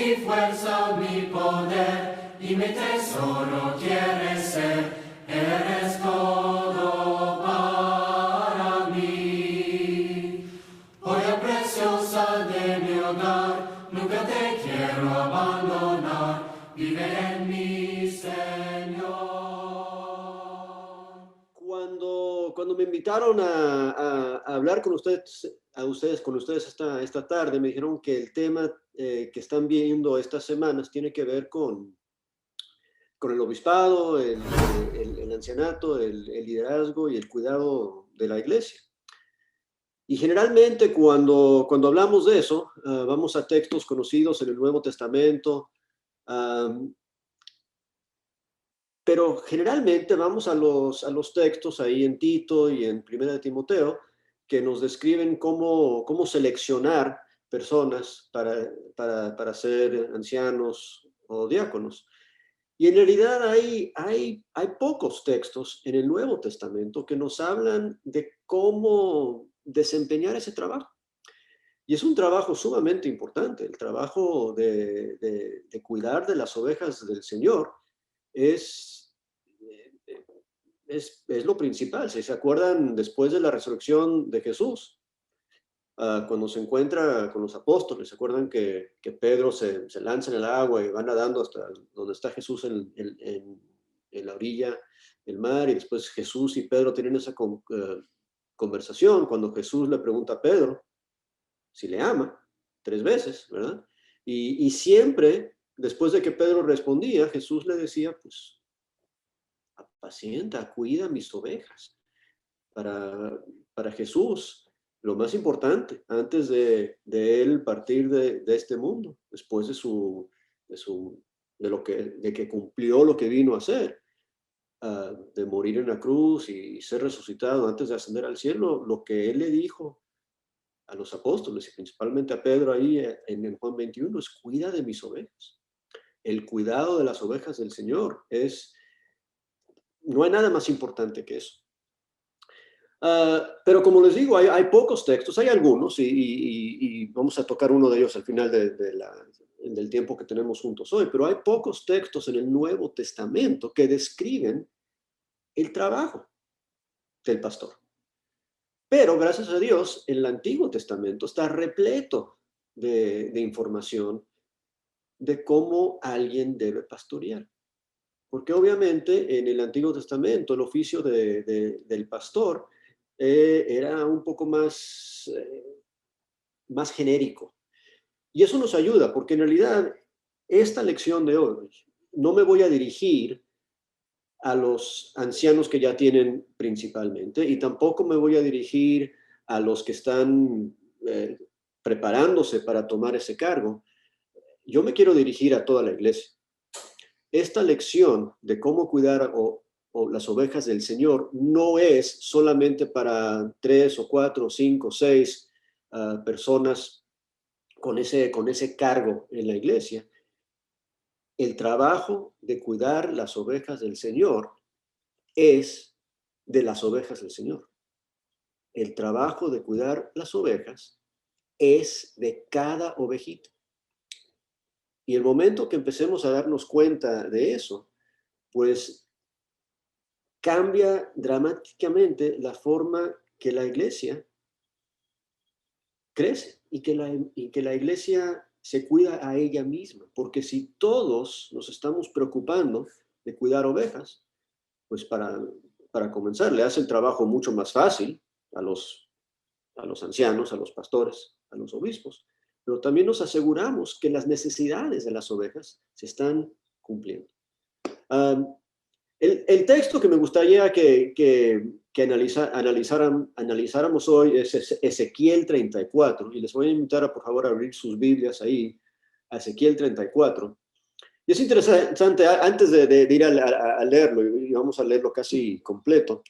mi fuerza, mi poder y mi tesoro quieres ser. Eres todo para mí. Joya preciosa de mi hogar, nunca te quiero abandonar. Vive en mí, Señor. Cuando me invitaron a hablar con ustedes, con ustedes esta tarde, me dijeron que el tema que están viendo estas semanas tiene que ver con el obispado, el ancianato, el liderazgo y el cuidado de la iglesia. Y generalmente cuando hablamos de eso, vamos a textos conocidos en el Nuevo Testamento, pero generalmente vamos a los textos ahí en Tito y en Primera de Timoteo, que nos describen cómo seleccionar personas para ser ancianos o diáconos. Y en realidad hay pocos textos en el Nuevo Testamento que nos hablan de cómo desempeñar ese trabajo. Y es un trabajo sumamente importante. El trabajo de cuidar de las ovejas del Señor es, es lo principal. Si se acuerdan, después de la resurrección de Jesús, cuando se encuentra con los apóstoles, ¿se acuerdan que Pedro se lanza en el agua y va nadando hasta donde está Jesús en la orilla del mar? Y después Jesús y Pedro tienen esa conversación cuando Jesús le pregunta a Pedro si le ama, 3 veces, ¿verdad? Y siempre, después de que Pedro respondía, Jesús le decía, pues, apacienta, cuida mis ovejas. Para Jesús, lo más importante, antes de él partir de este mundo, después de que cumplió lo que vino a hacer, de morir en la cruz y ser resucitado antes de ascender al cielo, lo que él le dijo a los apóstoles y principalmente a Pedro ahí en Juan 21 es: cuida de mis ovejas. El cuidado de las ovejas del Señor no hay nada más importante que eso. Pero como les digo, hay pocos textos, hay algunos, y vamos a tocar uno de ellos al final del tiempo que tenemos juntos hoy, pero hay pocos textos en el Nuevo Testamento que describen el trabajo del pastor. Pero gracias a Dios, el Antiguo Testamento está repleto de información de cómo alguien debe pastorear. Porque obviamente en el Antiguo Testamento el oficio del pastor era un poco más genérico. Y eso nos ayuda, porque en realidad esta lección de hoy no me voy a dirigir a los ancianos que ya tienen principalmente, y tampoco me voy a dirigir a los que están preparándose para tomar ese cargo. Yo me quiero dirigir a toda la iglesia. Esta lección de cómo cuidar o las ovejas del Señor no es solamente para 3 o 4 o 5 o 6 personas con ese cargo en la iglesia. El trabajo de cuidar las ovejas del Señor es de las ovejas del Señor. El trabajo de cuidar las ovejas es de cada ovejita. Y el momento que empecemos a darnos cuenta de eso, pues cambia dramáticamente la forma que la iglesia crece y que la iglesia se cuida a ella misma. Porque si todos nos estamos preocupando de cuidar ovejas, pues para comenzar, le hace el trabajo mucho más fácil a los ancianos, a los pastores, a los obispos, pero también nos aseguramos que las necesidades de las ovejas se están cumpliendo. El texto que me gustaría que analizáramos hoy es Ezequiel 34, y les voy a invitar por favor a abrir sus Biblias ahí, a Ezequiel 34. Y es interesante, antes de ir a leerlo, y vamos a leerlo casi completo,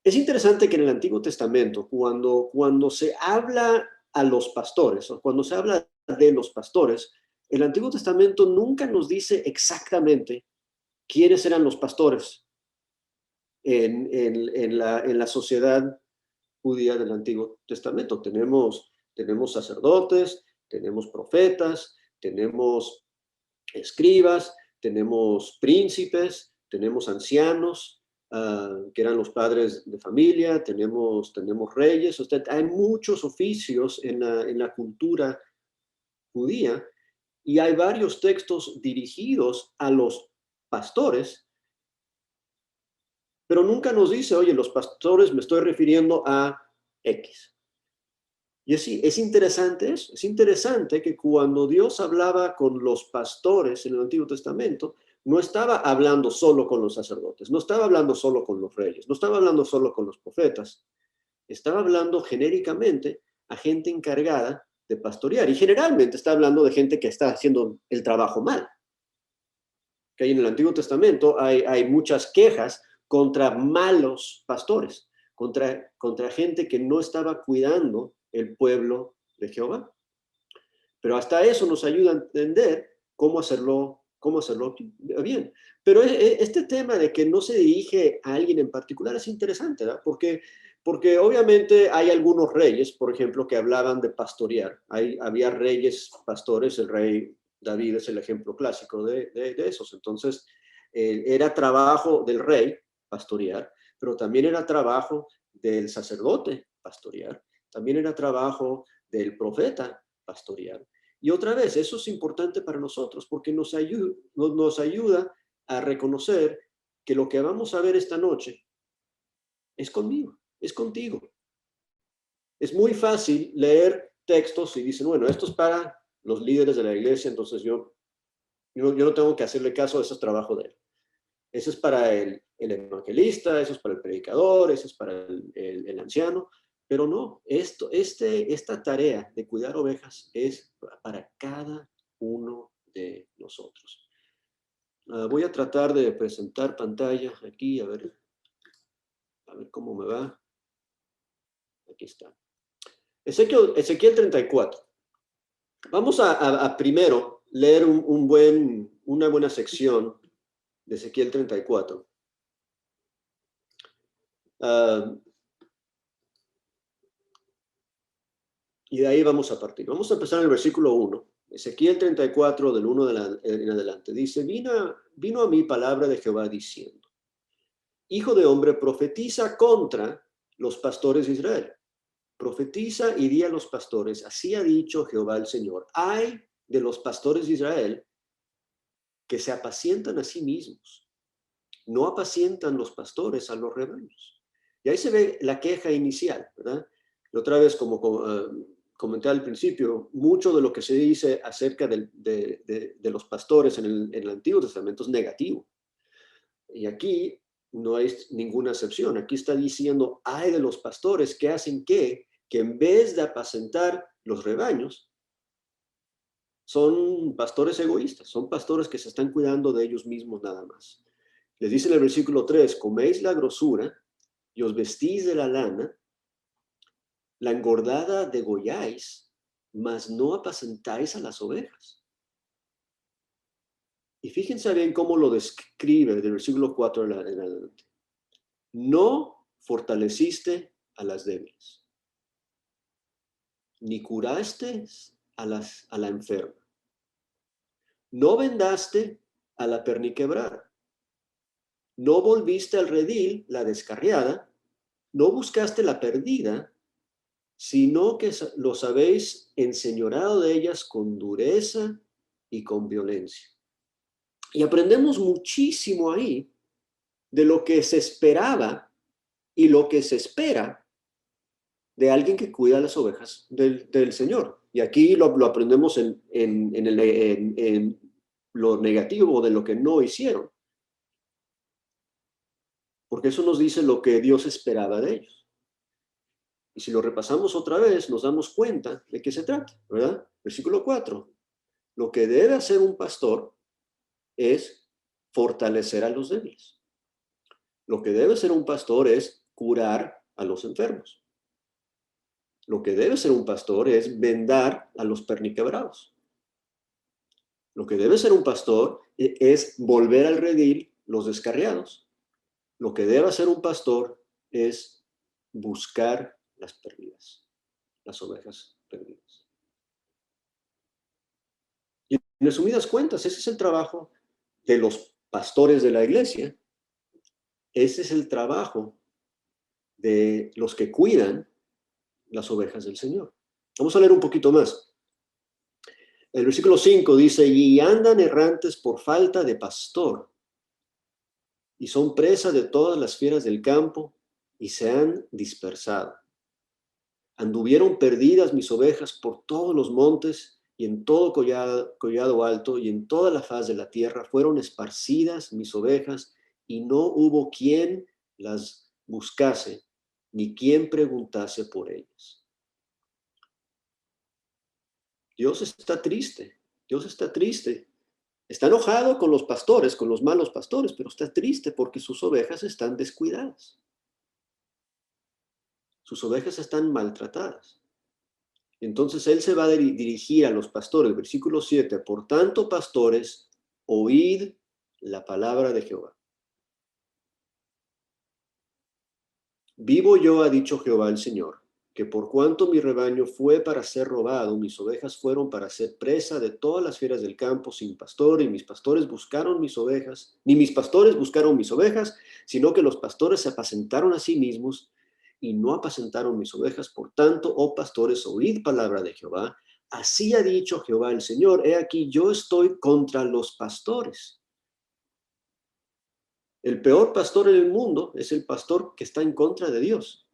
es interesante que en el Antiguo Testamento, cuando se habla a los pastores, o cuando se habla de los pastores, el Antiguo Testamento nunca nos dice exactamente quiénes eran los pastores en la sociedad judía del Antiguo Testamento. Tenemos sacerdotes, tenemos profetas, tenemos escribas, tenemos príncipes, tenemos ancianos, que eran los padres de familia, tenemos reyes. Hay muchos oficios en la cultura judía y hay varios textos dirigidos a los pastores, pero nunca nos dice, oye, los pastores me estoy refiriendo a X. Y es interesante eso, es interesante que cuando Dios hablaba con los pastores en el Antiguo Testamento, no estaba hablando solo con los sacerdotes, no estaba hablando solo con los reyes, no estaba hablando solo con los profetas, estaba hablando genéricamente a gente encargada de pastorear. Y generalmente está hablando de gente que está haciendo el trabajo mal. Que en el Antiguo Testamento hay muchas quejas contra malos pastores, contra gente que no estaba cuidando el pueblo de Jehová. Pero hasta eso nos ayuda a entender cómo hacerlo bien. Pero este tema de que no se dirige a alguien en particular es interesante, ¿verdad? Porque obviamente hay algunos reyes, por ejemplo, que hablaban de pastorear. Había reyes pastores, el rey David es el ejemplo clásico de esos. Entonces, era trabajo del rey pastorear, pero también era trabajo del sacerdote pastorear, también era trabajo del profeta pastorear. Y otra vez, eso es importante para nosotros porque nos ayuda a reconocer que lo que vamos a ver esta noche es conmigo, es contigo. Es muy fácil leer textos y dicen, bueno, esto es para los líderes de la iglesia, entonces yo no tengo que hacerle caso, eso es trabajo de él. Eso es para el evangelista, eso es para el predicador, eso es para el anciano, pero no, esta tarea de cuidar ovejas es para cada uno de nosotros. Voy a tratar de presentar pantalla aquí, a ver cómo me va. Aquí está. Ezequiel 34. Vamos a primero leer una buena sección de Ezequiel 34. Y de ahí vamos a partir. Vamos a empezar en el versículo 1. Ezequiel 34, del 1 en adelante. Dice, vino a mí palabra de Jehová diciendo, Hijo de hombre, profetiza contra los pastores de Israel. Profetiza y di a los pastores, así ha dicho Jehová el Señor. Hay de los pastores de Israel que se apacientan a sí mismos. No apacientan los pastores a los rebaños. Y ahí se ve la queja inicial, ¿verdad? Y otra vez, como comenté al principio, mucho de lo que se dice acerca de los pastores en el Antiguo Testamento es negativo. Y aquí no hay ninguna excepción. Aquí está diciendo, hay de los pastores que hacen que en vez de apacentar los rebaños, son pastores egoístas, son pastores que se están cuidando de ellos mismos nada más. Les dice en el versículo 3, coméis la grosura y os vestís de la lana, la engordada degolláis, mas no apacentáis a las ovejas. Y fíjense bien cómo lo describe del versículo 4 en adelante. No fortaleciste a las débiles, ni curaste a la enferma. No vendaste a la perniquebrada. No volviste al redil la descarriada. No buscaste la perdida, sino que los habéis enseñoreado de ellas con dureza y con violencia. Y aprendemos muchísimo ahí de lo que se esperaba y lo que se espera de alguien que cuida las ovejas del Señor. Y aquí lo aprendemos en lo negativo de lo que no hicieron. Porque eso nos dice lo que Dios esperaba de ellos. Y si lo repasamos otra vez, nos damos cuenta de qué se trata, ¿verdad? Versículo 4. Lo que debe hacer un pastor es fortalecer a los débiles. Lo que debe hacer un pastor es curar a los enfermos. Lo que debe ser un pastor es vendar a los perniquebrados. Lo que debe ser un pastor es volver al redil los descarriados. Lo que debe hacer un pastor es buscar las perdidas, las ovejas perdidas. resumidas cuentas, ese es el trabajo de los pastores de la iglesia. Ese es el trabajo de los que cuidan las ovejas del Señor. Vamos a leer un poquito más. El versículo 5 dice, y andan errantes por falta de pastor, y son presa de todas las fieras del campo, y se han dispersado. Anduvieron perdidas mis ovejas por todos los montes, y en todo collado alto, y en toda la faz de la tierra fueron esparcidas mis ovejas, y no hubo quien las buscase, ni quien preguntase por ellas. Dios está triste, Dios está triste. Está enojado con los pastores, con los malos pastores, pero está triste porque sus ovejas están descuidadas. Sus ovejas están maltratadas. Entonces él se va a dirigir a los pastores, versículo 7, por tanto, pastores, oíd la palabra de Jehová. Vivo yo, ha dicho Jehová el Señor, que por cuanto mi rebaño fue para ser robado, mis ovejas fueron para ser presa de todas las fieras del campo sin pastor, y mis pastores buscaron mis ovejas, ni mis pastores buscaron mis ovejas, sino que los pastores se apacentaron a sí mismos y no apacentaron mis ovejas. Por tanto, oh pastores, oíd palabra de Jehová. Así ha dicho Jehová el Señor, he aquí yo estoy contra los pastores. El peor pastor en el mundo es el pastor que está en contra de Dios.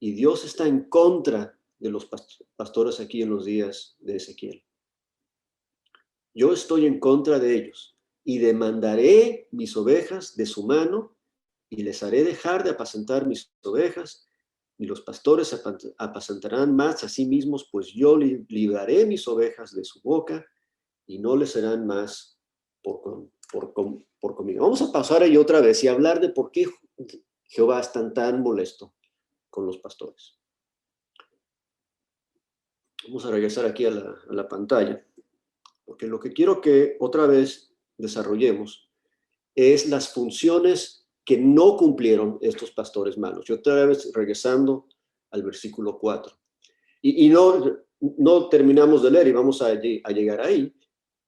Y Dios está en contra de los pastores aquí en los días de Ezequiel. Yo estoy en contra de ellos y demandaré mis ovejas de su mano y les haré dejar de apacentar mis ovejas, y los pastores se apacentarán más a sí mismos, pues yo libraré mis ovejas de su boca y no les serán más por comida. Vamos a pasar ahí otra vez y hablar de por qué Jehová es tan molesto con los pastores. Vamos a regresar aquí a la pantalla, porque lo que quiero que otra vez desarrollemos es las funciones que no cumplieron estos pastores malos. Y otra vez regresando al versículo 4. Y no terminamos de leer y vamos a llegar ahí,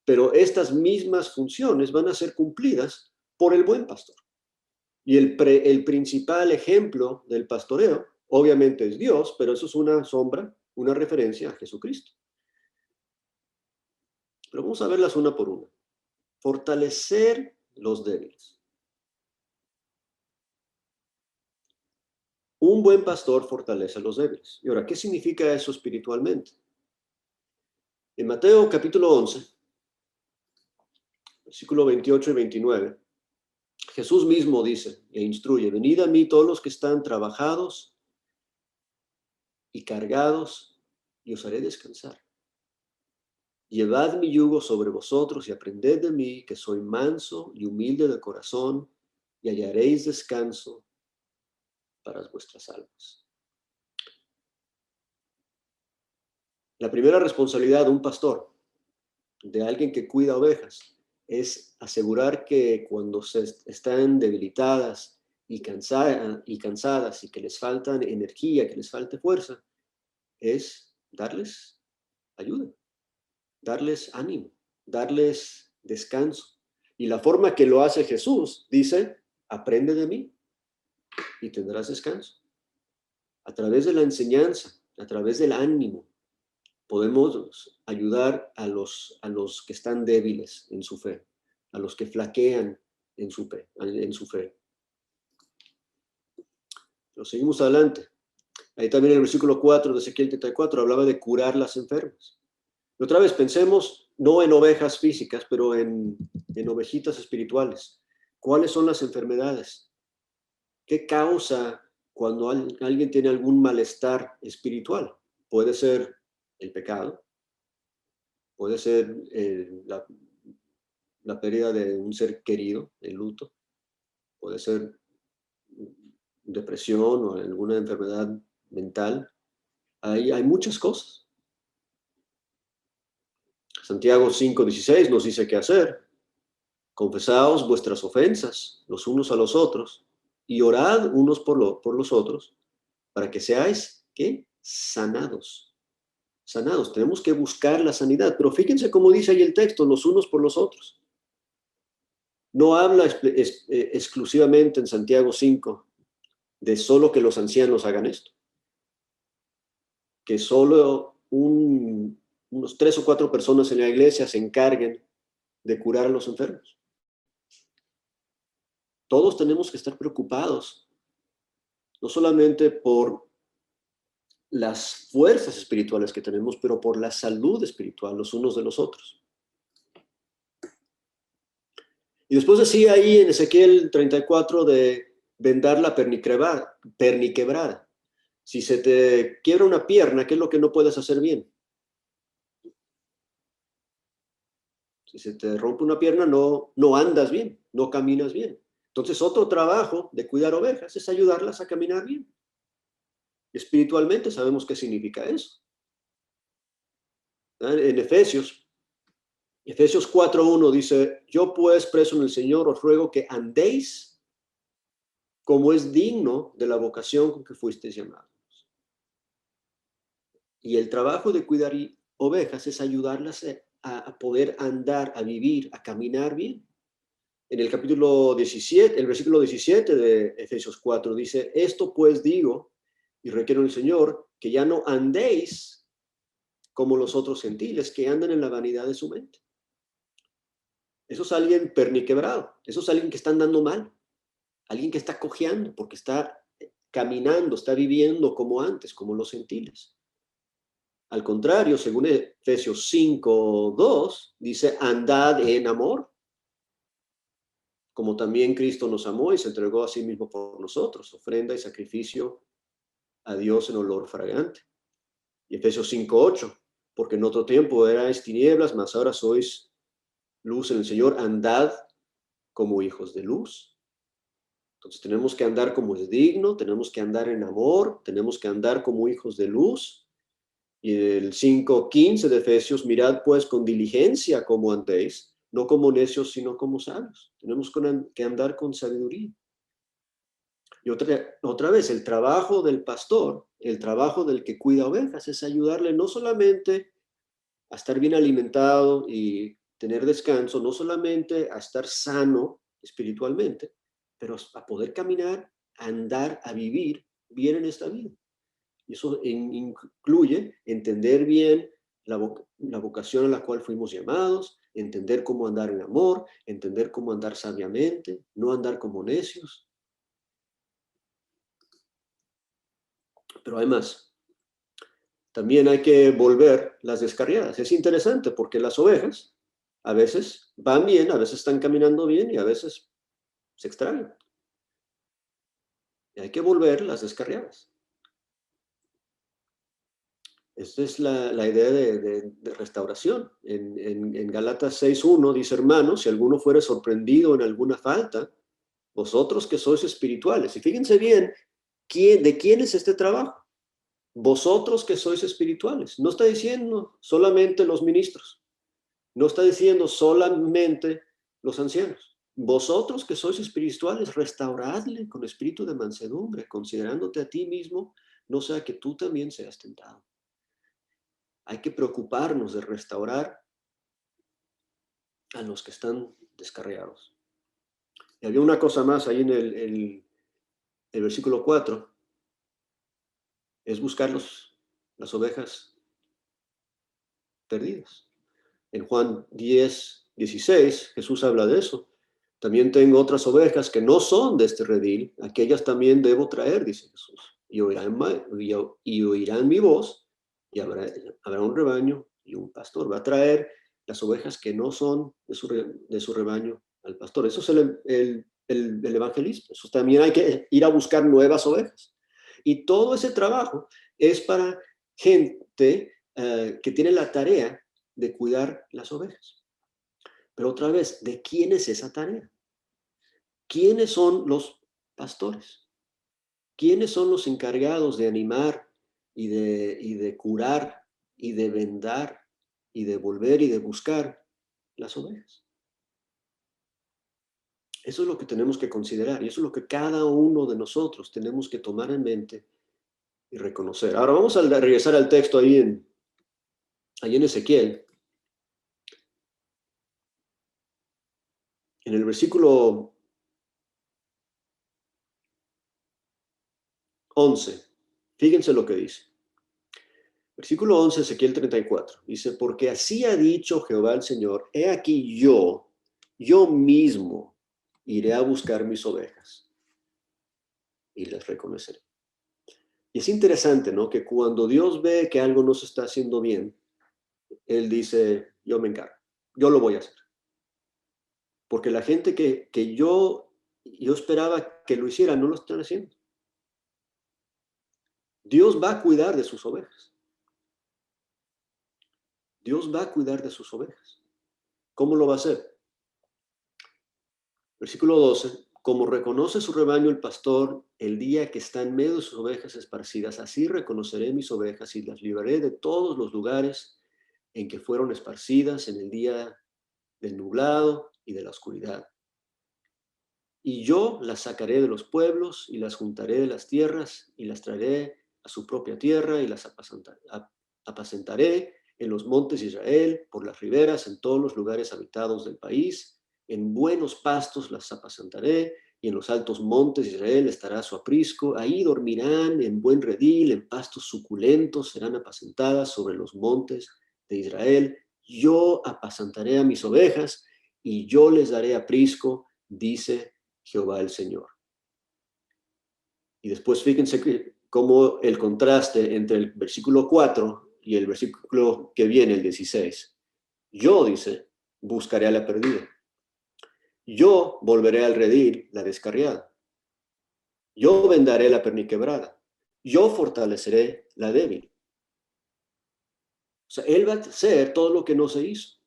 pero estas mismas funciones van a ser cumplidas por el buen pastor. Y el principal ejemplo del pastoreo, obviamente es Dios, pero eso es una sombra, una referencia a Jesucristo. Pero vamos a verlas una por una. Fortalecer los débiles. Un buen pastor fortalece a los débiles. Y ahora, ¿qué significa eso espiritualmente? En Mateo capítulo 11, versículo 28 y 29, Jesús mismo dice e instruye, venid a mí todos los que están trabajados y cargados, y os haré descansar. Llevad mi yugo sobre vosotros y aprended de mí, que soy manso y humilde de corazón, y hallaréis descanso para vuestras almas. La primera responsabilidad de un pastor, de alguien que cuida ovejas, es asegurar que cuando se están debilitadas y cansadas y que les faltan energía, que les falte fuerza, es darles ayuda, darles ánimo, darles descanso. Y la forma que lo hace Jesús, dice, aprende de mí y tendrás descanso. A través de la enseñanza, a través del ánimo, podemos ayudar a los que están débiles en su fe, a los que flaquean en su fe. Pero seguimos adelante. Ahí también en el versículo 4 de Ezequiel 34 hablaba de curar las enfermas. Y otra vez pensemos no en ovejas físicas, pero en ovejitas espirituales. ¿Cuáles son las enfermedades? ¿Qué causa cuando alguien tiene algún malestar espiritual? Puede ser el pecado, puede ser la pérdida de un ser querido, el luto, puede ser depresión o alguna enfermedad mental. Hay muchas cosas. Santiago 5:16 nos dice qué hacer. Confesaos vuestras ofensas los unos a los otros y orad unos por los otros para que seáis, ¿qué? Sanados. sanados, tenemos que buscar la sanidad. Pero fíjense cómo dice ahí el texto, los unos por los otros. No habla exclusivamente en Santiago 5 de solo que los ancianos hagan esto, que solo unos 3 o 4 personas en la iglesia se encarguen de curar a los enfermos. Todos tenemos que estar preocupados, no solamente por las fuerzas espirituales que tenemos, pero por la salud espiritual los unos de los otros. Y después decía ahí en Ezequiel 34 de vendar la perniquebrada. Si se te quiebra una pierna, ¿qué es lo que no puedes hacer bien? Si se te rompe una pierna, no andas bien, no caminas bien. Entonces, otro trabajo de cuidar ovejas es ayudarlas a caminar bien. Espiritualmente sabemos qué significa eso. En Efesios 4:1 dice, yo pues, preso en el Señor, os ruego que andéis como es digno de la vocación con que fuisteis llamados. Y el trabajo de cuidar ovejas es ayudarlas a poder andar, a vivir, a caminar bien. En el capítulo 17, el versículo 17 de Efesios 4 dice, esto pues digo y requiero en el Señor, que ya no andéis como los otros gentiles que andan en la vanidad de su mente. Eso es alguien perniquebrado, eso es alguien que está andando mal, alguien que está cojeando porque está caminando, está viviendo como antes, como los gentiles. Al contrario, según Efesios 5:2, dice, andad en amor, como también Cristo nos amó y se entregó a sí mismo por nosotros, ofrenda y sacrificio a Dios en olor fragante. Y Efesios 5:8, porque en otro tiempo erais tinieblas, mas ahora sois luz en el Señor, andad como hijos de luz. Entonces tenemos que andar como es digno, tenemos que andar en amor, tenemos que andar como hijos de luz. Y el 5:15 de Efesios, mirad pues con diligencia como andéis, no como necios, sino como sabios. Tenemos que andar con sabiduría. Y otra vez, el trabajo del pastor, el trabajo del que cuida ovejas, es ayudarle no solamente a estar bien alimentado y tener descanso, no solamente a estar sano espiritualmente, pero a poder caminar, a andar, a vivir bien en esta vida. Y eso incluye entender bien la vocación a la cual fuimos llamados, entender cómo andar en amor, entender cómo andar sabiamente, no andar como necios. Pero además, también hay que volver las descarriadas. Es interesante porque las ovejas a veces van bien, a veces están caminando bien y a veces se extravían. Y hay que volver las descarriadas. Esta es la idea de restauración. En Galatas 6:1 dice, hermanos, si alguno fuere sorprendido en alguna falta, vosotros que sois espirituales. Y fíjense bien, ¿de quién es este trabajo? Vosotros que sois espirituales. No está diciendo solamente los ministros. No está diciendo solamente los ancianos. Vosotros que sois espirituales, restauradle con espíritu de mansedumbre, considerándote a ti mismo, no sea que tú también seas tentado. Hay que preocuparnos de restaurar a los que están descarriados. Y había una cosa más ahí en el versículo 4, es buscar las ovejas perdidas. En Juan 10:16, Jesús habla de eso. También tengo otras ovejas que no son de este redil, aquellas también debo traer, dice Jesús. Y oirán mi voz, y habrá un rebaño y un pastor. Va a traer las ovejas que no son de su rebaño al pastor. Eso es el evangelismo. Eso también hay que ir a buscar nuevas ovejas. Y todo ese trabajo es para gente que tiene la tarea de cuidar las ovejas. Pero otra vez, ¿de quién es esa tarea? ¿Quiénes son los pastores? ¿Quiénes son los encargados de animar y de curar y de vendar y de volver y de buscar las ovejas? Eso es lo que tenemos que considerar y eso es lo que cada uno de nosotros tenemos que tomar en mente y reconocer. Ahora vamos a regresar al texto ahí en Ahí en Ezequiel, en el versículo 11, fíjense lo que dice. Versículo 11, Ezequiel 34, dice, porque así ha dicho Jehová el Señor, he aquí yo mismo iré a buscar mis ovejas y las reconoceré. Y es interesante, ¿no? Que cuando Dios ve que algo no se está haciendo bien, Él dice, yo me encargo, yo lo voy a hacer. Porque la gente que yo esperaba que lo hiciera, no lo están haciendo. Dios va a cuidar de sus ovejas. Dios va a cuidar de sus ovejas. ¿Cómo lo va a hacer? Versículo 12. Como reconoce su rebaño el pastor el día que está en medio de sus ovejas esparcidas, así reconoceré mis ovejas y las libraré de todos los lugares en que fueron esparcidas en el día del nublado y de la oscuridad. Y yo las sacaré de los pueblos y las juntaré de las tierras y las traeré a su propia tierra y las apacentaré en los montes de Israel, por las riberas, en todos los lugares habitados del país. En buenos pastos las apacentaré y en los altos montes de Israel estará su aprisco. Ahí dormirán en buen redil, en pastos suculentos serán apacentadas sobre los montes de Israel. Yo apacentaré a mis ovejas y yo les daré aprisco, dice Jehová el Señor. Y después fíjense cómo el contraste entre el versículo 4 y el versículo que viene, el 16. Yo, dice, buscaré a la perdida. Yo volveré al redil la descarriada. Yo vendaré la perniquebrada. Yo fortaleceré la débil. O sea, Él va a hacer todo lo que no se hizo.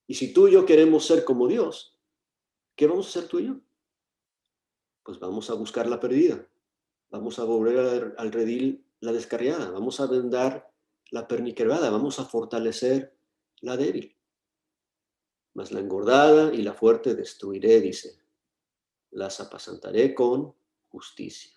Y si tú y yo queremos ser como Dios, ¿qué vamos a hacer tú y yo? Pues vamos a buscar la perdida. Vamos a volver al redil la descarriada, vamos a vendar la perniquebrada, vamos a fortalecer la débil. Mas la engordada y la fuerte destruiré, dice. Las apacentaré con justicia.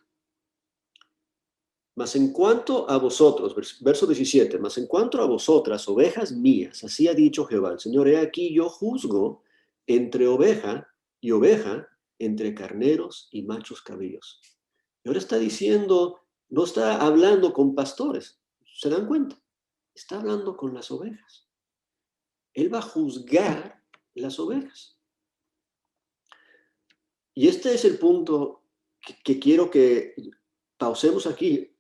Mas en cuanto a vosotros, verso 17, mas en cuanto a vosotras, ovejas mías, así ha dicho Jehová, el Señor, he aquí yo juzgo entre oveja y oveja, entre carneros y machos cabríos. Y ahora está diciendo, no está hablando con pastores, ¿se dan cuenta? Está hablando con las ovejas. Él va a juzgar las ovejas. Y este es el punto que quiero que pausemos aquí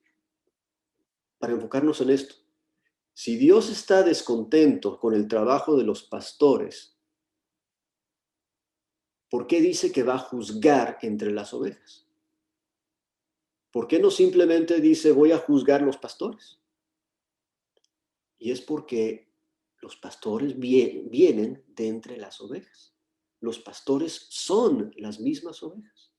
para enfocarnos en esto. Si Dios está descontento con el trabajo de los pastores, ¿por qué dice que va a juzgar entre las ovejas? ¿Por qué no simplemente dice voy a juzgar los pastores? Y es porque los pastores vienen de entre las ovejas. Los pastores son las mismas ovejas.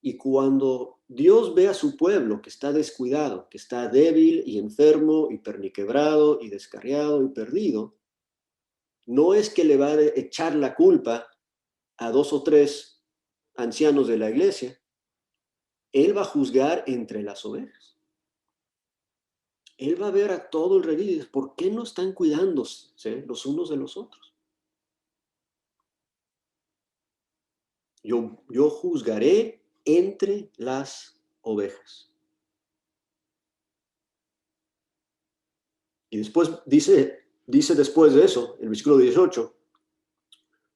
Y cuando Dios ve a su pueblo que está descuidado, que está débil y enfermo y perniquebrado y descarriado y perdido, no es que le va a echar la culpa a 2 o 3 ancianos de la iglesia. Él va a juzgar entre las ovejas. Él va a ver a todo el redil y dice, ¿por qué no están cuidándose los unos de los otros? Yo juzgaré entre las ovejas. Y después dice después de eso, el versículo 18,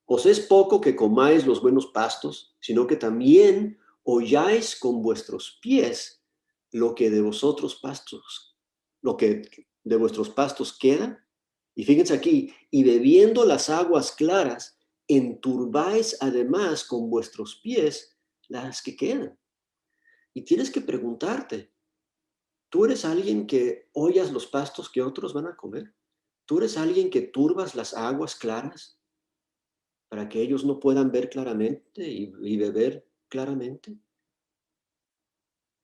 os es poco que comáis los buenos pastos, sino que también holláis con vuestros pies lo que de vosotros pastos, lo que de vuestros pastos queda. Y fíjense aquí, y bebiendo las aguas claras, enturbáis además con vuestros pies las que quedan. Y tienes que preguntarte, ¿tú eres alguien que hollas los pastos que otros van a comer? ¿Tú eres alguien que turbas las aguas claras para que ellos no puedan ver claramente y beber claramente?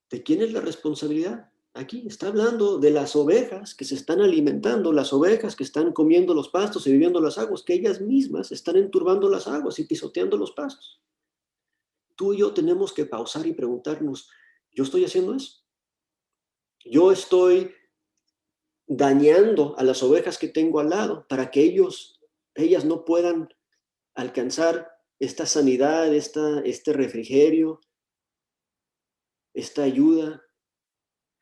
¿De quién es la responsabilidad? Aquí está hablando de las ovejas que se están alimentando, las ovejas que están comiendo los pastos y bebiendo las aguas, que ellas mismas están enturbando las aguas y pisoteando los pastos. Tú y yo tenemos que pausar y preguntarnos, ¿yo estoy haciendo eso? ¿Yo estoy dañando a las ovejas que tengo al lado para que ellas no puedan alcanzar esta sanidad, este refrigerio, esta ayuda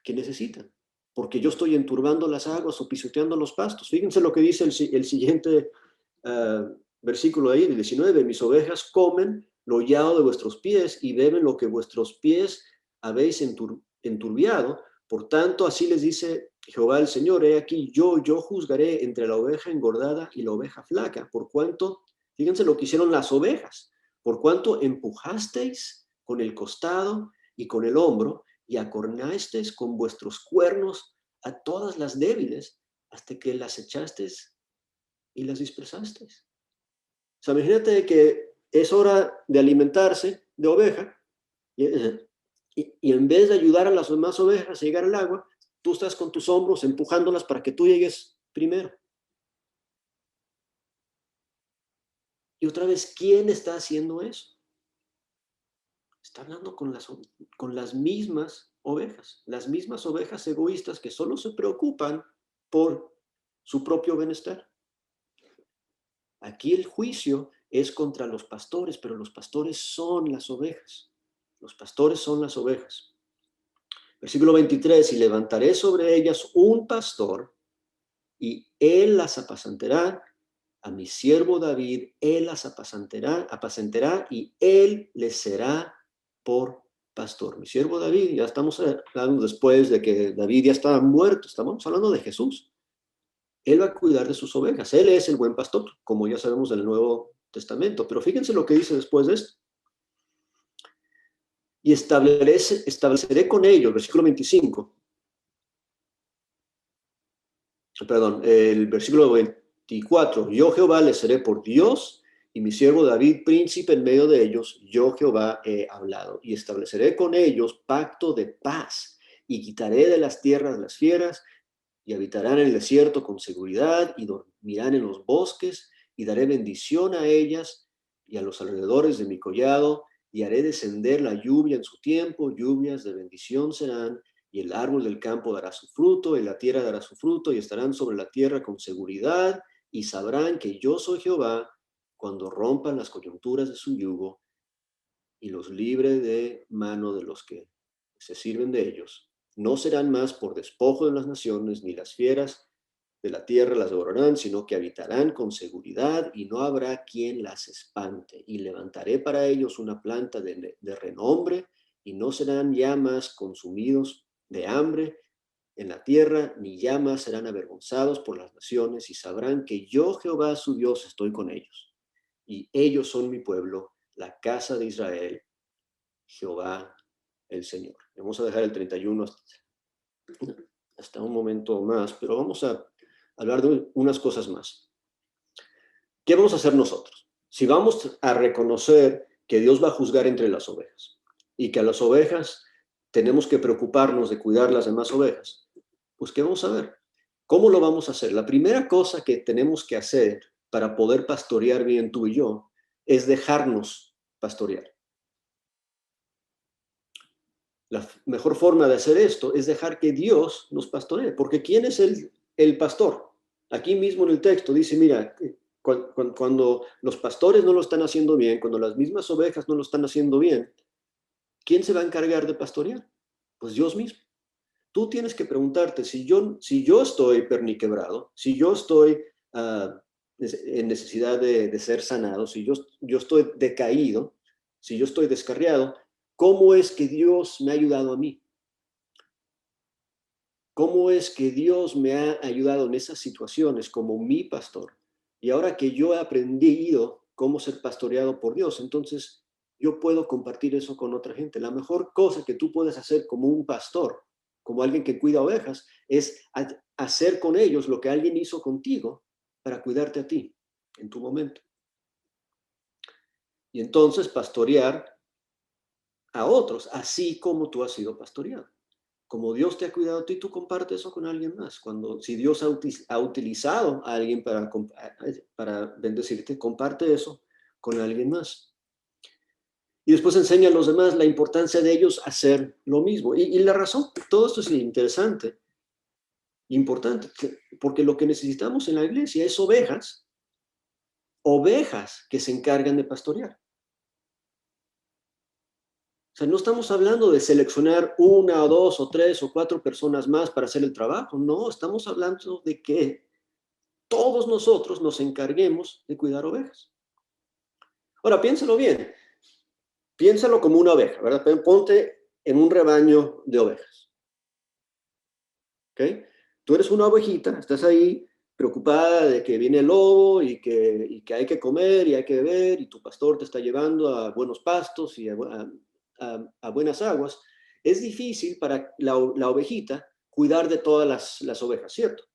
que necesitan, porque yo estoy enturbando las aguas o pisoteando los pastos. Fíjense lo que dice el siguiente versículo ahí, el 19, mis ovejas comen lo hollado de vuestros pies y beben lo que vuestros pies habéis enturbiado. Por tanto, así les dice Jehová el Señor, he aquí yo juzgaré entre la oveja engordada y la oveja flaca, por cuanto, fíjense lo que hicieron las ovejas, por cuanto empujasteis con el costado y con el hombro, y acornasteis con vuestros cuernos a todas las débiles, hasta que las echasteis y las dispersasteis. O sea, imagínate que es hora de alimentarse de oveja, y en vez de ayudar a las demás ovejas a llegar al agua, tú estás con tus hombros empujándolas para que tú llegues primero. Y otra vez, ¿quién está haciendo eso? Está hablando con las mismas ovejas egoístas que solo se preocupan por su propio bienestar. Aquí el juicio es contra los pastores, pero los pastores son las ovejas. Los pastores son las ovejas. Versículo 23, y levantaré sobre ellas un pastor, y él las apacentará. A mi siervo David, él las apacentará, y él les será por pastor. Mi siervo David, ya estamos hablando después de que David ya estaba muerto, estamos hablando de Jesús. Él va a cuidar de sus ovejas, él es el buen pastor, como ya sabemos del Nuevo Testamento. Pero fíjense lo que dice después de esto. Y estableceré con ellos, versículo 25, perdón, el versículo 24, yo Jehová les seré por Dios, y mi siervo David príncipe en medio de ellos, yo Jehová he hablado, y estableceré con ellos pacto de paz, y quitaré de las tierras las fieras, y habitarán en el desierto con seguridad, y dormirán en los bosques, y daré bendición a ellas y a los alrededores de mi collado, y haré descender la lluvia en su tiempo, lluvias de bendición serán, y el árbol del campo dará su fruto, y la tierra dará su fruto, y estarán sobre la tierra con seguridad, y sabrán que yo soy Jehová cuando rompan las coyunturas de su yugo, y los libre de mano de los que se sirven de ellos. No serán más por despojo de las naciones, ni las fieras de la tierra las devorarán, sino que habitarán con seguridad, y no habrá quien las espante. Y levantaré para ellos una planta de renombre, y no serán ya más consumidos de hambre en la tierra, ni ya más serán avergonzados por las naciones, y sabrán que yo, Jehová su Dios, estoy con ellos. Y ellos son mi pueblo, la casa de Israel, Jehová el Señor. Vamos a dejar el 31 hasta un momento más, pero vamos a hablar de unas cosas más. ¿Qué vamos a hacer nosotros? Si vamos a reconocer que Dios va a juzgar entre las ovejas y que a las ovejas tenemos que preocuparnos de cuidar las demás ovejas, pues ¿qué vamos a ver? ¿Cómo lo vamos a hacer? La primera cosa que tenemos que hacer para poder pastorear bien tú y yo es dejarnos pastorear. La mejor forma de hacer esto es dejar que Dios nos pastoree, porque ¿quién es el pastor? Aquí mismo en el texto dice, mira, cuando los pastores no lo están haciendo bien, cuando las mismas ovejas no lo están haciendo bien, ¿quién se va a encargar de pastorear? Pues Dios mismo. Tú tienes que preguntarte, si yo estoy perniquebrado, si yo estoy en necesidad de ser sanado, si yo estoy decaído, si yo estoy descarriado, ¿cómo es que Dios me ha ayudado a mí? ¿Cómo es que Dios me ha ayudado en esas situaciones como mi pastor? Y ahora que yo he aprendido cómo ser pastoreado por Dios, entonces yo puedo compartir eso con otra gente. La mejor cosa que tú puedes hacer como un pastor, como alguien que cuida ovejas, es hacer con ellos lo que alguien hizo contigo para cuidarte a ti en tu momento. Y entonces pastorear a otros, así como tú has sido pastoreado. Como Dios te ha cuidado a ti, tú compartes eso con alguien más. Si Dios ha utilizado a alguien para bendecirte, comparte eso con alguien más. Y después enseña a los demás la importancia de ellos hacer lo mismo. Y la razón, todo esto es interesante, Importante, porque lo que necesitamos en la iglesia es ovejas que se encargan de pastorear. O sea, no estamos hablando de seleccionar una o dos o tres o cuatro personas más para hacer el trabajo. No, estamos hablando de que todos nosotros nos encarguemos de cuidar ovejas. Ahora, piénsalo bien. Piénsalo como una oveja, ¿verdad? Ponte en un rebaño de ovejas. ¿Ok? Tú eres una ovejita, estás ahí preocupada de que viene el lobo y que hay que comer y hay que beber y tu pastor te está llevando a buenos pastos y a buenas aguas. Es difícil para la ovejita cuidar de todas las ovejas, ¿cierto?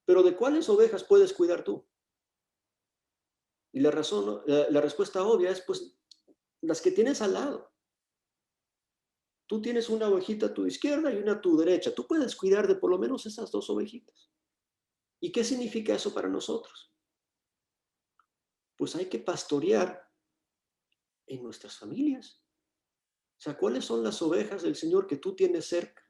Pero ¿de cuáles ovejas puedes cuidar tú? Y la respuesta obvia es, pues, las que tienes al lado. Tú tienes una ovejita a tu izquierda y una a tu derecha. Tú puedes cuidar de por lo menos esas dos ovejitas. ¿Y qué significa eso para nosotros? Pues hay que pastorear en nuestras familias. O sea, ¿cuáles son las ovejas del Señor que tú tienes cerca?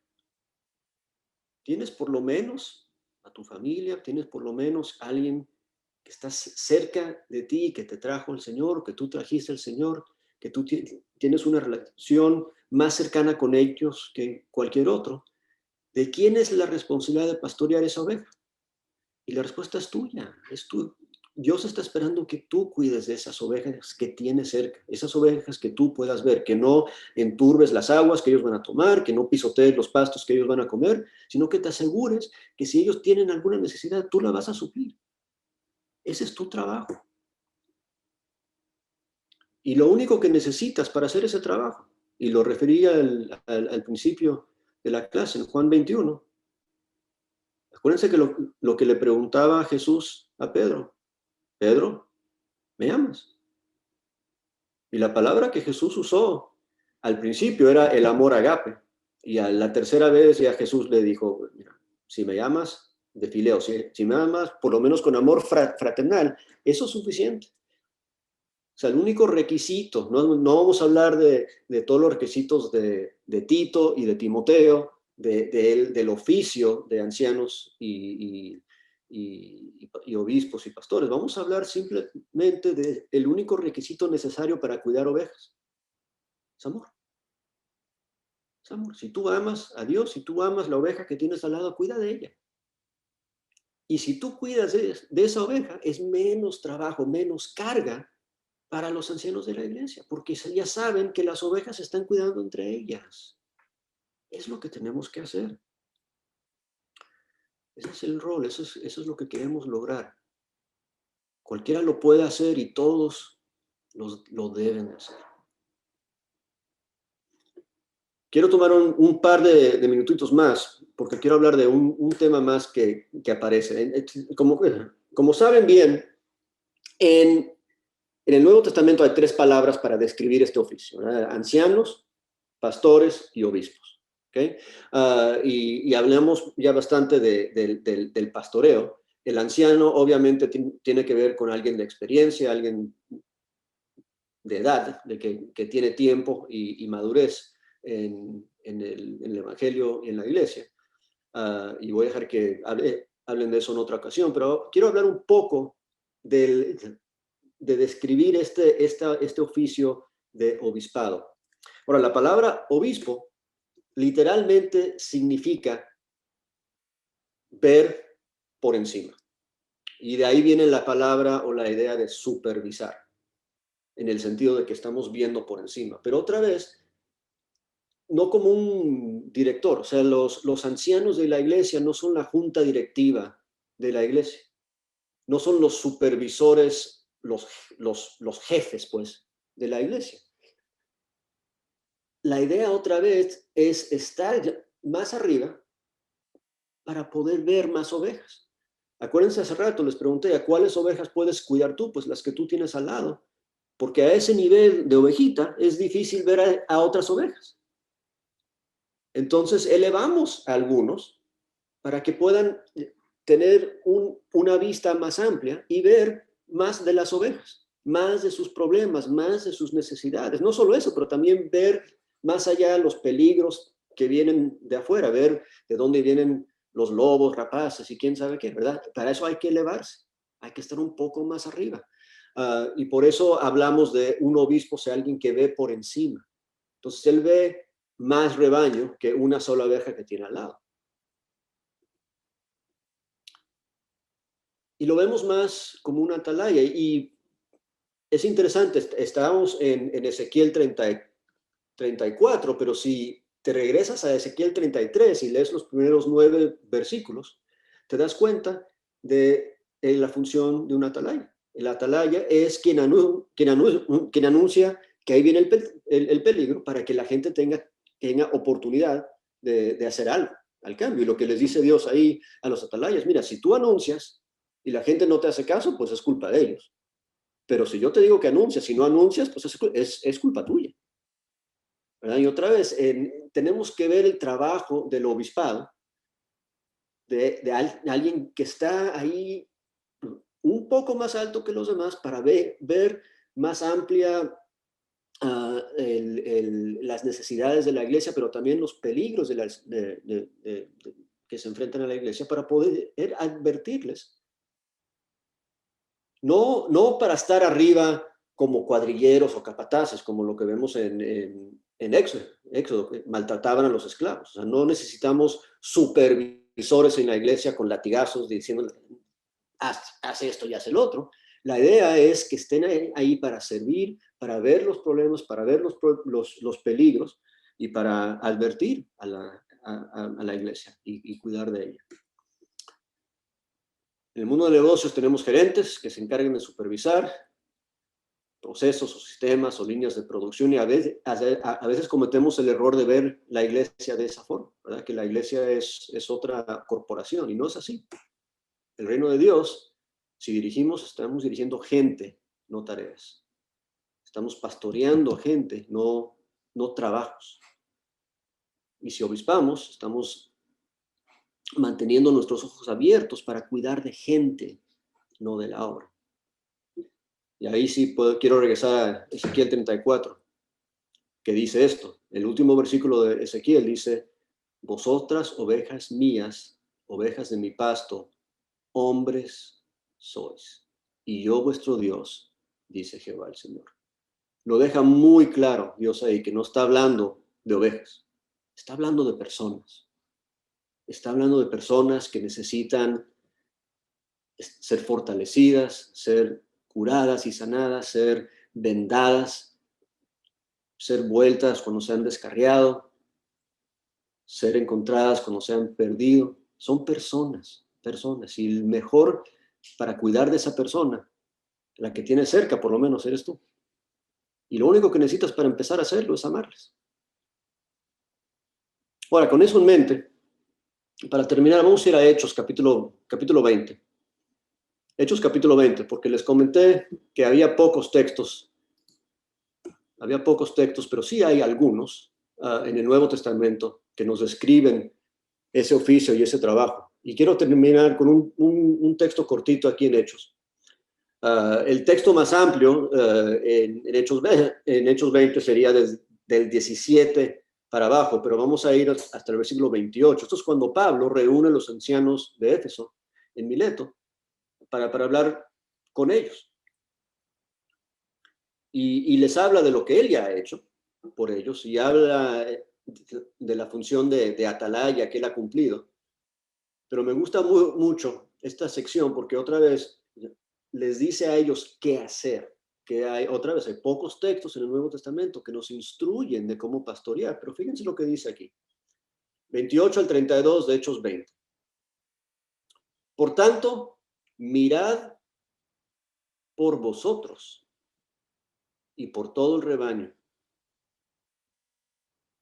¿Tienes por lo menos a tu familia? ¿Tienes por lo menos a alguien que está cerca de ti, que te trajo el Señor, que tú trajiste el Señor, que tú tienes una relación más cercana con ellos que cualquier otro? ¿De quién es la responsabilidad de pastorear esa oveja? Y la respuesta es tuya, es tú. Dios está esperando que tú cuides de esas ovejas que tienes cerca, esas ovejas que tú puedas ver, que no enturbes las aguas que ellos van a tomar, que no pisotees los pastos que ellos van a comer, sino que te asegures que si ellos tienen alguna necesidad, tú la vas a suplir. Ese es tu trabajo. Y lo único que necesitas para hacer ese trabajo, y lo refería al principio de la clase, en Juan 21, acuérdense que lo que le preguntaba Jesús a Pedro, Pedro, ¿me amas? Y la palabra que Jesús usó al principio era el amor agape. Y a la tercera vez ya Jesús le dijo, mira, si me amas, de fileo, si me amas, por lo menos con amor fraternal, eso es suficiente. O sea, el único requisito, no vamos a hablar de todos los requisitos de Tito y de Timoteo, del oficio de ancianos y obispos y pastores. Vamos a hablar simplemente del único requisito necesario para cuidar ovejas. Es amor. Es amor. Si tú amas a Dios, si tú amas la oveja que tienes al lado, cuida de ella. Y si tú cuidas de esa oveja, es menos trabajo, menos carga para los ancianos de la iglesia, porque ya saben que las ovejas se están cuidando entre ellas. Es lo que tenemos que hacer. Ese es el rol, eso es lo que queremos lograr. Cualquiera lo puede hacer y todos lo deben hacer. Quiero tomar un par de minutitos más, porque quiero hablar de un tema más que aparece. Como saben bien, en el Nuevo Testamento hay tres palabras para describir este oficio, ¿verdad? Ancianos, pastores y obispos. ¿Okay? Y hablamos ya bastante del pastoreo. El anciano obviamente tiene que ver con alguien de experiencia, alguien de edad, que tiene tiempo y madurez en el Evangelio y en la iglesia. Y voy a dejar que hablen de eso en otra ocasión, pero quiero hablar un poco de describir este oficio de obispado. Ahora, la palabra obispo literalmente significa ver por encima. Y de ahí viene la palabra o la idea de supervisar, en el sentido de que estamos viendo por encima. Pero otra vez, no como un director, o sea, los ancianos de la iglesia no son la junta directiva de la iglesia, no son los supervisores, los jefes, pues, de la iglesia. La idea otra vez es estar más arriba para poder ver más ovejas. Acuérdense, hace rato les pregunté, ¿a cuáles ovejas puedes cuidar tú? Pues las que tú tienes al lado, porque a ese nivel de ovejita es difícil ver a otras ovejas. Entonces elevamos a algunos para que puedan tener una vista más amplia y ver más de las ovejas, más de sus problemas, más de sus necesidades. No solo eso, pero también ver más allá los peligros que vienen de afuera, ver de dónde vienen los lobos rapaces y quién sabe qué, ¿verdad? Para eso hay que elevarse, hay que estar un poco más arriba. Y por eso hablamos de un obispo, sea alguien que ve por encima. Entonces él ve más rebaño que una sola oveja que tiene al lado. Y lo vemos más como una atalaya. Y es interesante, estábamos en Ezequiel 34, pero si te regresas a Ezequiel 33 y lees los primeros 9 versículos, te das cuenta de la función de un atalaya. El atalaya es quien anuncia que ahí viene el peligro para que la gente tenga oportunidad de hacer algo al cambio. Y lo que les dice Dios ahí a los atalayas, mira, si tú anuncias y la gente no te hace caso, pues es culpa de ellos. Pero si yo te digo que anuncias y no anuncias, pues es culpa tuya. ¿Verdad? Y otra vez, tenemos que ver el trabajo del obispado, de alguien que está ahí un poco más alto que los demás para ver más amplia las necesidades de la iglesia, pero también los peligros que se enfrentan a la iglesia para poder advertirles. No para estar arriba como cuadrilleros o capataces, como lo que vemos en Éxodo, que maltrataban a los esclavos. O sea, no necesitamos supervisores en la iglesia con latigazos diciendo, haz esto y haz el otro. La idea es que estén ahí para servir, para ver los problemas, para ver los peligros y para advertir a la iglesia y cuidar de ella. En el mundo de negocios tenemos gerentes que se encargan de supervisar procesos o sistemas o líneas de producción y a veces cometemos el error de ver la iglesia de esa forma, ¿verdad? Que la iglesia es otra corporación y no es así. El reino de Dios, si estamos dirigiendo gente, no tareas. Estamos pastoreando gente, no trabajos. Y si obispamos, estamos manteniendo nuestros ojos abiertos para cuidar de gente, no de la obra. Y ahí sí quiero regresar a Ezequiel 34, que dice esto. El último versículo de Ezequiel dice, vosotras, ovejas mías, ovejas de mi pasto, hombres sois, y yo vuestro Dios, dice Jehová el Señor. Lo deja muy claro Dios ahí, que no está hablando de ovejas, está hablando de personas. Está hablando de personas que necesitan ser fortalecidas, ser curadas y sanadas, ser vendadas, ser vueltas cuando se han descarriado, ser encontradas cuando se han perdido. Son personas. Y el mejor para cuidar de esa persona, la que tienes cerca por lo menos, eres tú. Y lo único que necesitas para empezar a hacerlo es amarles. Ahora, con eso en mente, para terminar, vamos a ir a Hechos, capítulo 20. Hechos capítulo 20, porque les comenté que había pocos textos, pero sí hay algunos en el Nuevo Testamento que nos describen ese oficio y ese trabajo. Y quiero terminar con un texto cortito aquí en Hechos. El texto más amplio en Hechos 20 sería del 17 para abajo, pero vamos a ir hasta el versículo 28. Esto es cuando Pablo reúne a los ancianos de Éfeso en Mileto para hablar con ellos. Y les habla de lo que él ya ha hecho por ellos y habla de la función de atalaya que él ha cumplido. Pero me gusta mucho esta sección porque otra vez les dice a ellos qué hacer. Que hay pocos textos en el Nuevo Testamento que nos instruyen de cómo pastorear, pero fíjense lo que dice aquí. 28 al 32 de Hechos 20. Por tanto, mirad por vosotros y por todo el rebaño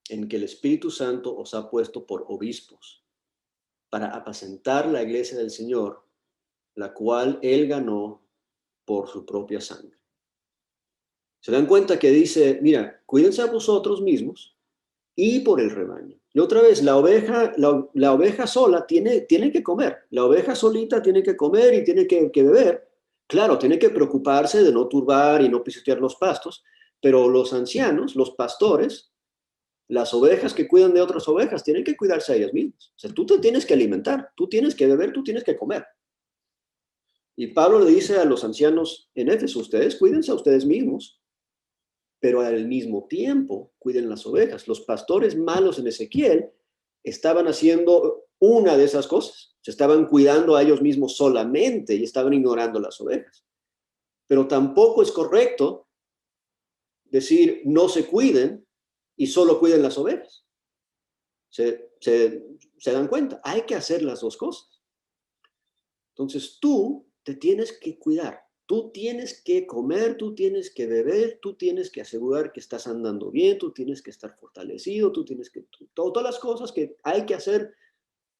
en que el Espíritu Santo os ha puesto por obispos, para apacentar la iglesia del Señor, la cual él ganó por su propia sangre. Se dan cuenta que dice, mira, cuídense a vosotros mismos y por el rebaño. Y otra vez, la oveja sola tiene que comer. La oveja solita tiene que comer y tiene que beber. Claro, tiene que preocuparse de no turbar y no pisotear los pastos, pero los ancianos, los pastores, Las ovejas que cuidan de otras ovejas tienen que cuidarse a ellas mismas. O sea, tú te tienes que alimentar, tú tienes que beber, tú tienes que comer. Y Pablo le dice a los ancianos en Éfeso, ustedes cuídense a ustedes mismos, pero al mismo tiempo cuiden las ovejas. Los pastores malos en Ezequiel estaban haciendo una de esas cosas. Se estaban cuidando a ellos mismos solamente y estaban ignorando las ovejas. Pero tampoco es correcto decir no se cuiden y solo cuiden las ovejas. Se dan cuenta, hay que hacer las dos cosas. Entonces tú te tienes que cuidar, tú tienes que comer, tú tienes que beber, tú tienes que asegurar que estás andando bien, tú tienes que estar fortalecido, tú tienes que, todas las cosas que hay que hacer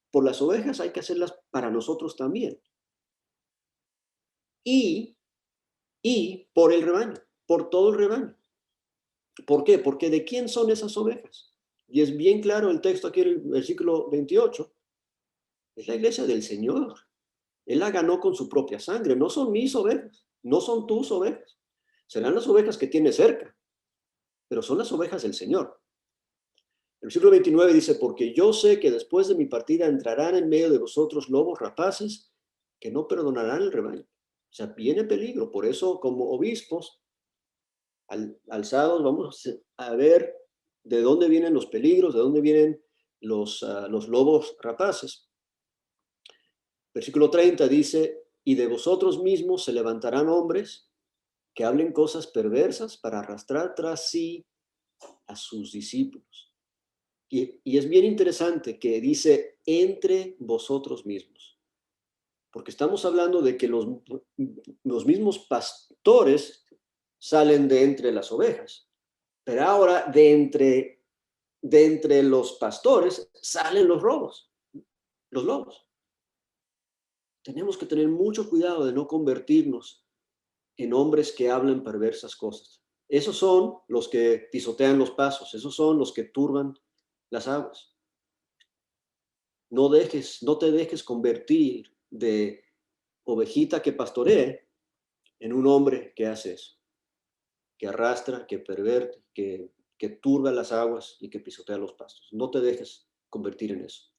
por las ovejas, hay que hacerlas para nosotros también. Y por el rebaño, por todo el rebaño. ¿Por qué? Porque ¿de quién son esas ovejas? Y es bien claro el texto aquí en el versículo 28. Es la iglesia del Señor. Él la ganó con su propia sangre. No son mis ovejas, no son tus ovejas. Serán las ovejas que tienes cerca, pero son las ovejas del Señor. El versículo 29 dice, porque yo sé que después de mi partida entrarán en medio de vosotros lobos rapaces que no perdonarán el rebaño. O sea, viene peligro. Por eso, como obispos, alzados, vamos a ver de dónde vienen los peligros, de dónde vienen los lobos rapaces. Versículo 30 dice, y de vosotros mismos se levantarán hombres que hablen cosas perversas para arrastrar tras sí a sus discípulos. Y es bien interesante que dice entre vosotros mismos, porque estamos hablando de que los mismos pastores salen de entre las ovejas, pero ahora de entre los pastores salen los lobos. Tenemos que tener mucho cuidado de no convertirnos en hombres que hablan perversas cosas. Esos son los que pisotean los pasos, esos son los que turban las aguas. No te dejes convertir de ovejita que pastoree en un hombre que hace eso, que arrastra, que perverte, que turba las aguas y que pisotea los pastos. No te dejes convertir en eso.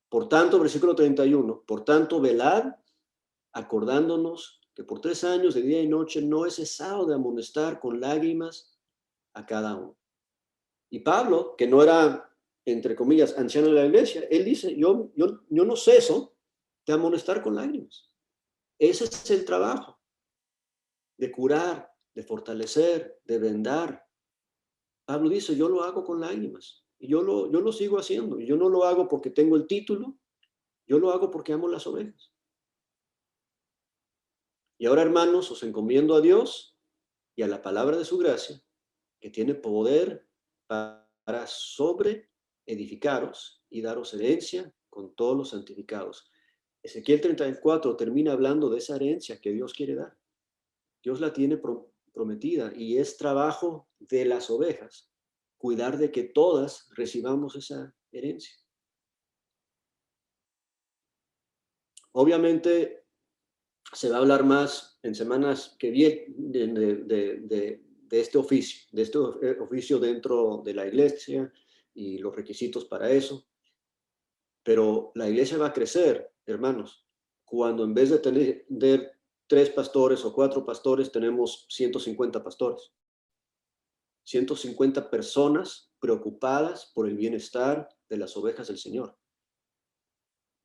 Por tanto, versículo 31, por tanto, velad, acordándonos que por 3 años de día y noche no he cesado de amonestar con lágrimas a cada uno. Y Pablo, que no era, entre comillas, anciano de la iglesia, él dice, yo no ceso de amonestar con lágrimas. Ese es el trabajo, de curar, de fortalecer, de vendar. Pablo dice, yo lo hago con lágrimas. Y yo lo sigo haciendo. Y yo no lo hago porque tengo el título, yo lo hago porque amo las ovejas. Y ahora, hermanos, os encomiendo a Dios y a la palabra de su gracia, que tiene poder para sobre edificaros y daros herencia con todos los santificados. Ezequiel 34 termina hablando de esa herencia que Dios quiere dar. Dios la tiene prometida y es trabajo de las ovejas cuidar de que todas recibamos esa herencia. Obviamente se va a hablar más en semanas que vienen de este oficio dentro de la iglesia y los requisitos para eso. Pero la iglesia va a crecer, hermanos, cuando en vez de tener 3 pastores o 4 pastores, tenemos 150 pastores. 150 personas preocupadas por el bienestar de las ovejas del Señor.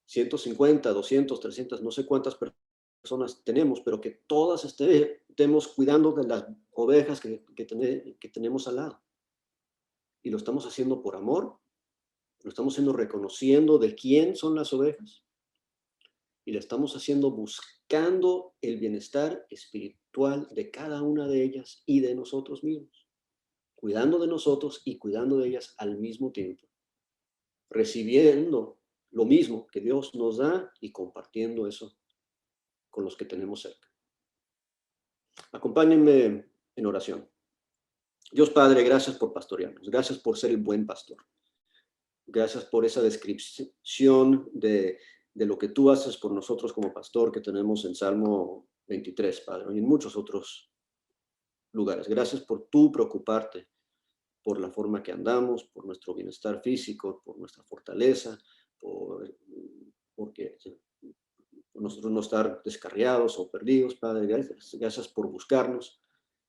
150, 200, 300, no sé cuántas personas tenemos, pero que todas estemos cuidando de las ovejas que tenemos al lado. Y lo estamos haciendo por amor, lo estamos haciendo reconociendo de quién son las ovejas, y lo estamos haciendo buscando el bienestar espiritual de cada una de ellas y de nosotros mismos, cuidando de nosotros y cuidando de ellas al mismo tiempo, recibiendo lo mismo que Dios nos da y compartiendo eso con los que tenemos cerca. Acompáñenme en oración. Dios Padre, gracias por pastorearnos, gracias por ser el buen pastor. Gracias por esa descripción de lo que tú haces por nosotros como pastor que tenemos en Salmo 23, Padre, y en muchos otros lugares. Gracias por tú preocuparte por la forma que andamos, por nuestro bienestar físico, por nuestra fortaleza, porque por nosotros no estar descarriados o perdidos, Padre. Gracias, gracias por buscarnos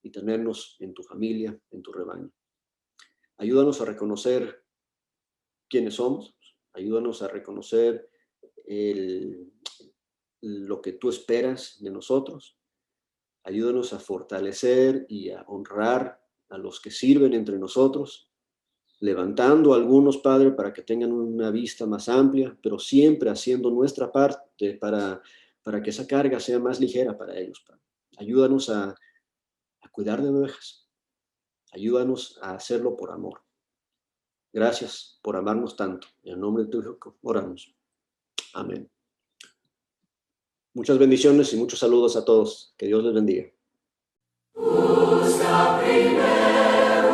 y tenernos en tu familia, en tu rebaño. Ayúdanos a reconocer quiénes somos, ayúdanos a reconocer lo que tú esperas de nosotros, ayúdanos a fortalecer y a honrar a los que sirven entre nosotros, levantando a algunos, Padre, para que tengan una vista más amplia, pero siempre haciendo nuestra parte para que esa carga sea más ligera para ellos, Padre. Ayúdanos a cuidar de ovejas, ayúdanos a hacerlo por amor. Gracias por amarnos tanto. En el nombre de tu Hijo oramos. Amén. Muchas bendiciones y muchos saludos a todos. Que Dios les bendiga. Busca primero